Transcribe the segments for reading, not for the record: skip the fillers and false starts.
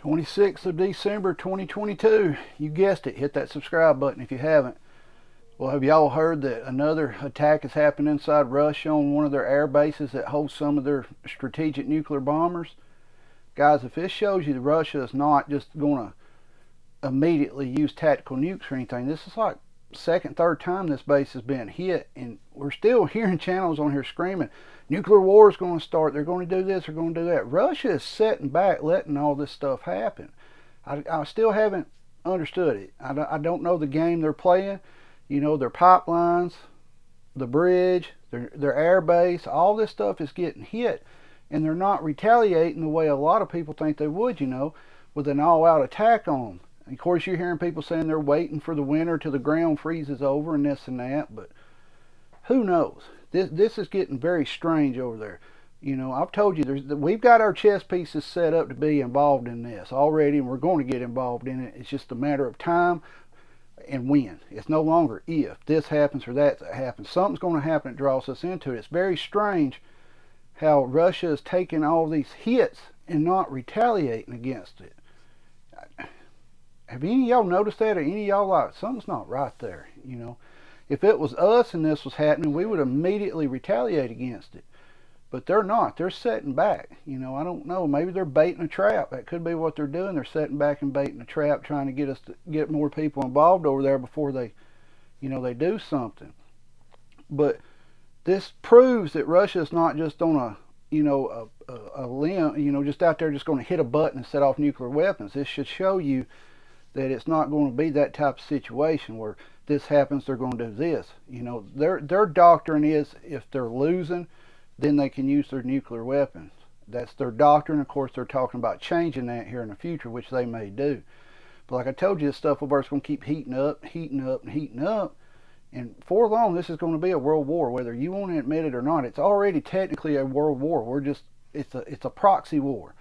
26th of December 2022. You guessed it. Hit that subscribe button if you haven't. Well, have y'all heard that another attack has happened inside Russia on one of their air bases that holds some of their strategic nuclear bombers? Guys, if this shows you that Russia is not just going to immediately use tactical nukes or anything, this is like second, third time this base has been hit, and we're still hearing channels on here screaming, nuclear war is going to start, they're going to do this, they're going to do that. Russia is sitting back letting all this stuff happen. I still haven't understood it. I don't know the game they're playing. You know, their pipelines, the bridge, their air base, all this stuff is getting hit, and they're not retaliating the way a lot of people think they would, you know, with an all-out attack on them. Of course, you're hearing people saying they're waiting for the winter till the ground freezes over and this and that, but who knows? This is getting very strange over there. You know, I've told you, we've got our chess pieces set up to be involved in this already, and we're going to get involved in it. It's just a matter of time and when. It's no longer if this happens or that happens. Something's going to happen that draws us into it. It's very strange how Russia is taking all these hits and not retaliating against it. Have any of y'all noticed that, or any of y'all like, something's not right there, you know? If it was us and this was happening, we would immediately retaliate against it. But they're not. They're setting back. You know, I don't know. Maybe they're baiting a trap. That could be what they're doing. They're setting back and baiting a trap, trying to get more people involved over there before they, you know, they do something. But this proves that Russia's not just on a, you know, a limb, you know, just out there just going to hit a button and set off nuclear weapons. This should show you that it's not going to be that type of situation where this happens, they're going to do this. You know, their doctrine is if they're losing, then they can use their nuclear weapons. That's their doctrine. Of course, they're talking about changing that here in the future, which they may do. But like I told you, this stuff over there is going to keep heating up, heating up, and heating up. And for long, this is going to be a world war, whether you want to admit it or not. It's already technically a world war. It's a proxy war.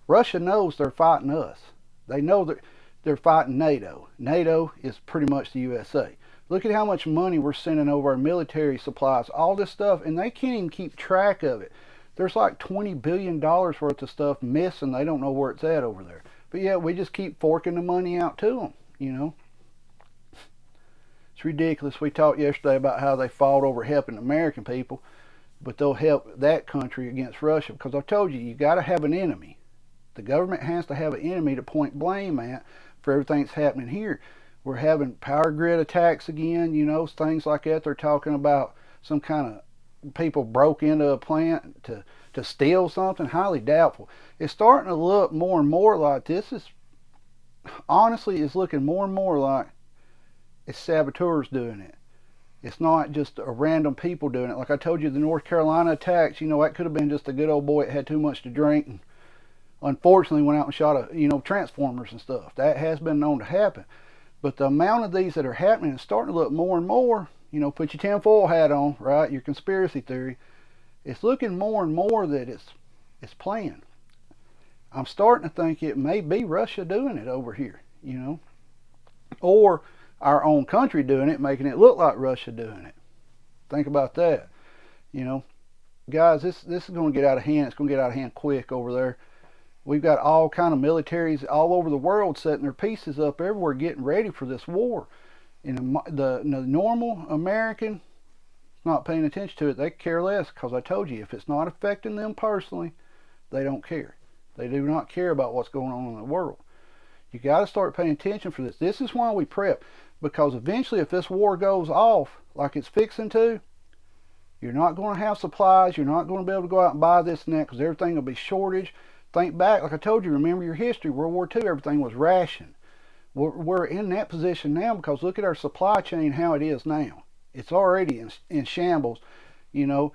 Russia knows they're fighting us. They know that they're fighting NATO. NATO is pretty much the USA. Look at how much money we're sending over our military supplies, all this stuff, and they can't even keep track of it. There's like $20 billion worth of stuff missing. They don't know where it's at over there. But yeah, we just keep forking the money out to them, you know. It's ridiculous. We talked yesterday about how they fought over helping American people, but they'll help that country against Russia because I told you, you got to have an enemy. The government has to have an enemy to point blame at for everything that's happening here. We're having power grid attacks again, you know, things like that. They're talking about some kind of people broke into a plant to steal something. Highly doubtful. It's starting to look more and more like this is, honestly, it's looking more and more like it's saboteurs doing it. It's not just a random people doing it. Like I told you, the North Carolina attacks, you know, that could have been just a good old boy that had too much to drink and unfortunately went out and shot transformers and stuff. That has been known to happen. But the amount of these that are happening is starting to look more and more, you know, put your tinfoil hat on, right, your conspiracy theory. It's looking more and more that it's planned. I'm starting to think it may be Russia doing it over here, you know, or our own country doing it, making it look like Russia doing it. Think about that, you know. Guys, this is going to get out of hand. It's going to get out of hand quick over there. We've got all kind of militaries all over the world setting their pieces up everywhere, getting ready for this war. And the normal American not paying attention to it. They care less because I told you, if it's not affecting them personally, they don't care. They do not care about what's going on in the world. You got to start paying attention for this. This is why we prep, because eventually if this war goes off like it's fixing to, you're not going to have supplies. You're not going to be able to go out and buy this and that because everything will be shortage. Think back, like I told you, remember your history. World War II, everything was rationed. We're in that position now because look at our supply chain, how it is now. It's already in shambles. You know,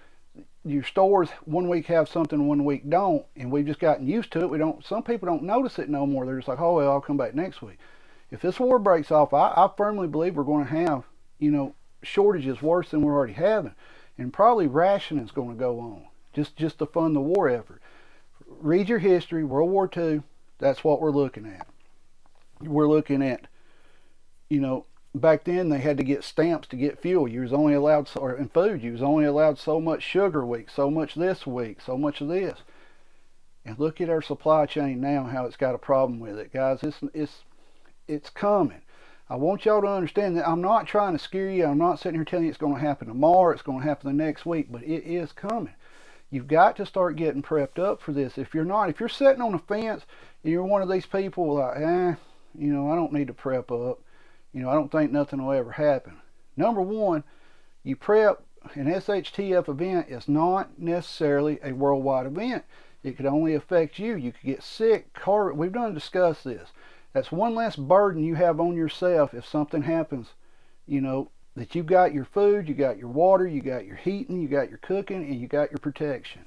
your stores one week have something, one week don't, and we've just gotten used to it. Some people don't notice it no more. They're just like, oh, well, I'll come back next week. If this war breaks off, I firmly believe we're going to have, you know, shortages worse than we're already having. And probably rationing is going to go on, just to fund the war effort. Read your history, World War II, that's what we're looking at. We're looking at, you know, back then they had to get stamps to get fuel. You was only allowed, or in food, you was only allowed so much sugar a week, so much this week, so much of this. And look at our supply chain now, how it's got a problem with it. Guys, it's coming. I want y'all to understand that I'm not trying to scare you. I'm not sitting here telling you it's going to happen tomorrow, it's going to happen the next week, but it is coming. You've got to start getting prepped up for this. If you're not, if you're sitting on the fence and you're one of these people like, I don't need to prep up. I don't think nothing will ever happen. Number one, you prep. An SHTF event is not necessarily a worldwide event. It could only affect you. You could get sick. We've done discuss this. That's one less burden you have on yourself if something happens, that you've got your food, you got your water, you got your heating, you got your cooking, and you got your protection.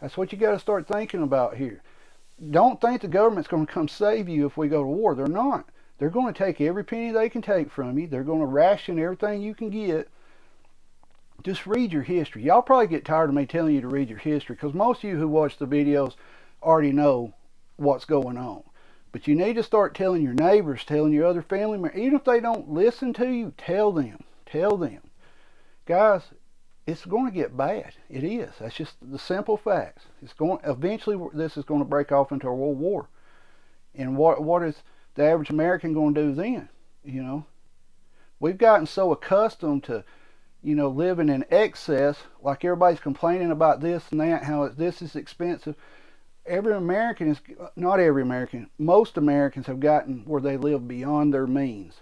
That's what you got to start thinking about here. Don't think the government's going to come save you if we go to war. They're not. They're going to take every penny they can take from you. They're going to ration everything you can get. Just read your history. Y'all probably get tired of me telling you to read your history because most of you who watch the videos already know what's going on. But you need to start telling your neighbors, telling your other family members, even if they don't listen to you, tell them. Tell them. Guys, it's going to get bad. It is. That's just the simple facts. Eventually this is going to break off into a world war. And what is the average American going to do then? We've gotten so accustomed to living in excess, like everybody's complaining about this and that, how this is expensive. Not every American, most Americans have gotten where they live beyond their means.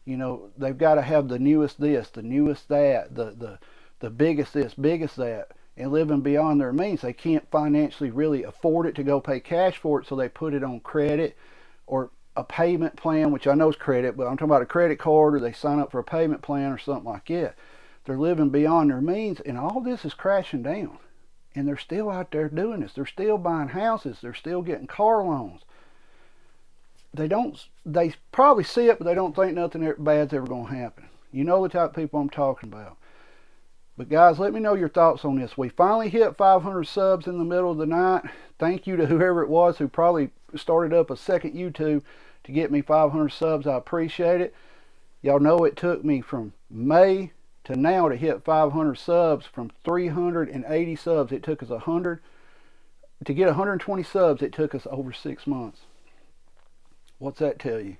They've got to have the newest this, the newest that, the biggest this, biggest that, and living beyond their means. They can't financially really afford it to go pay cash for it, so they put it on credit or a payment plan, which I know is credit, but I'm talking about a credit card, or they sign up for a payment plan or something like that. They're living beyond their means, and all this is crashing down. And they're still out there doing this. They're still buying houses. They're still getting car loans. They probably see it, but they don't think nothing bad's ever going to happen. You know the type of people I'm talking about. But guys, let me know your thoughts on this. We finally hit 500 subs in the middle of the night. Thank you to whoever it was who probably started up a second YouTube to get me 500 subs. I appreciate it. Y'all know it took me from May to now to hit 500 subs. From 380 subs, it took us 100. To get 120 subs, it took us over 6 months. What's that tell you?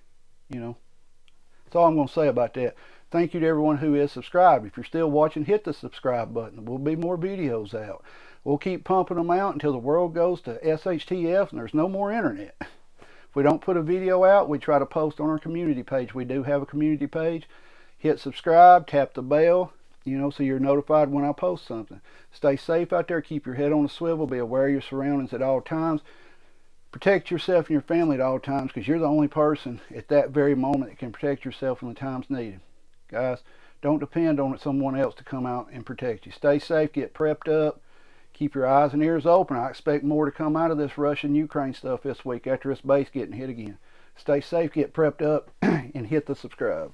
That's all I'm going to say about that. Thank you to everyone who is subscribed. If you're still watching, hit the subscribe button. There will be more videos out. We'll keep pumping them out until the world goes to SHTF and there's no more internet. If we don't put a video out, we try to post on our community page. We do have a community page. Hit subscribe, tap the bell, so you're notified when I post something. Stay safe out there. Keep your head on a swivel. Be aware of your surroundings at all times. Protect yourself and your family at all times, because you're the only person at that very moment that can protect yourself in the times needed. Guys, don't depend on someone else to come out and protect you. Stay safe. Get prepped up. Keep your eyes and ears open. I expect more to come out of this Russia-Ukraine stuff this week after this base getting hit again. Stay safe. Get prepped up and hit the subscribe.